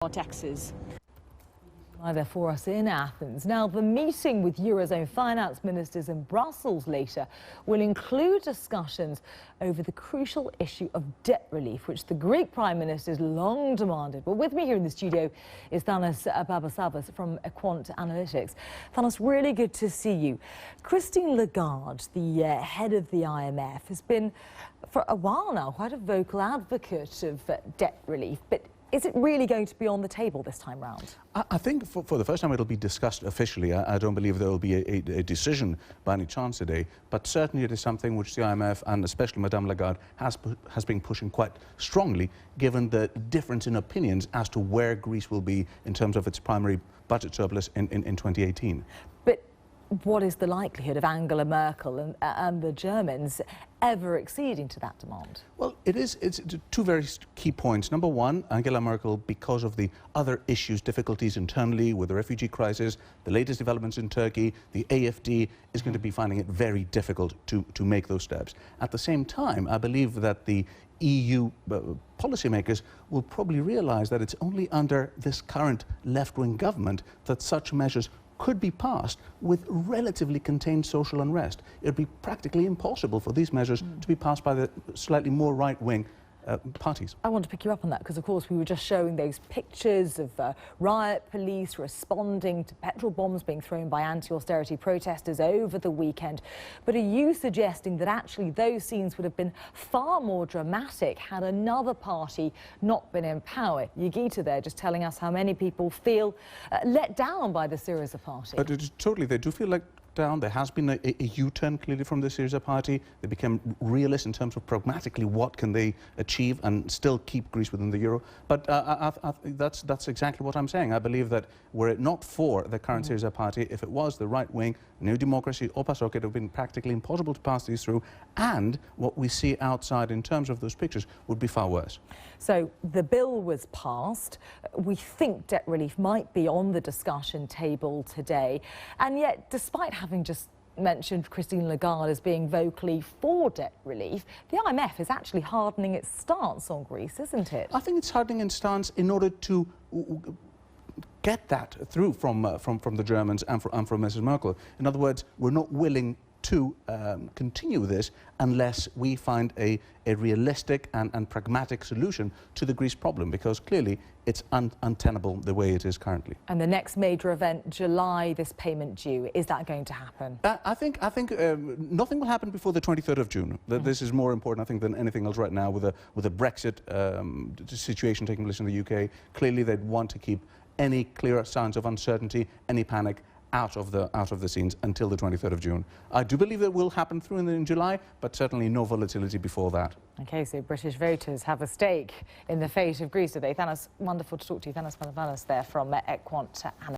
taxes. Either for us in Athens. Now, the meeting with Eurozone finance ministers in Brussels later will include discussions over the crucial issue of debt relief, which the Greek Prime Minister has long demanded. Well, with me here in the studio is Thanos Papasavvas from Quant Analytics. Thanos, really good to see you. Christine Lagarde, the head of the IMF, has been for a while now quite a vocal advocate of debt relief, but is it really going to be on the table this time round? I think for the first time it'll be discussed officially. I don't believe there will be a decision by any chance today, but certainly it is something which the IMF and especially Madame Lagarde has been pushing quite strongly, given the difference in opinions as to where Greece will be in terms of its primary budget surplus in 2018. But what is the likelihood of Angela Merkel and the Germans ever acceding to that demand? Well, it's two very key points. Number one, Angela Merkel, because of the other issues, difficulties internally with the refugee crisis, the latest developments in Turkey, the AfD is going to be finding it very difficult to make those steps. At the same time, I believe that the EU policymakers will probably realize that it's only under this current left-wing government that such measures could be passed with relatively contained social unrest. It would be practically impossible for these measures to be passed by the slightly more right-wing parties. I want to pick you up on that because, of course, we were just showing those pictures of riot police responding to petrol bombs being thrown by anti-austerity protesters over the weekend. But are you suggesting that actually those scenes would have been far more dramatic had another party not been in power? Yogita there just telling us how many people feel let down by the Syriza party. But totally, they do feel like down. There has been a U-turn clearly from the Syriza party. They became realist in terms of pragmatically what can they achieve and still keep Greece within the euro. But that's exactly what I'm saying. I believe that were it not for the current Syriza party, if it was the right wing, New Democracy or PASOK, it would have been practically impossible to pass these through. And what we see outside in terms of those pictures would be far worse. So the bill was passed. We think debt relief might be on the discussion table today. And yet, despite having just mentioned Christine Lagarde as being vocally for debt relief, the IMF is actually hardening its stance on Greece, isn't it? I think it's hardening its stance in order to get that through from the Germans and from Mrs. Merkel. In other words, we're not willing to continue this unless we find a realistic and pragmatic solution to the Greece problem, because clearly it's untenable the way it is currently. And the next major event, July, this payment due, is that going to happen? I think nothing will happen before the 23rd of June. This is more important, I think, than anything else right now with a Brexit situation taking place in the UK. Clearly they'd want to keep any clear signs of uncertainty, any panic, out of the scenes until the 23rd of June. I do believe that will happen through in July, but certainly no volatility before that. OK, so British voters have a stake in the fate of Greece today. Thanos, wonderful to talk to you. Thanos Papasavvas there from Quant Analytics.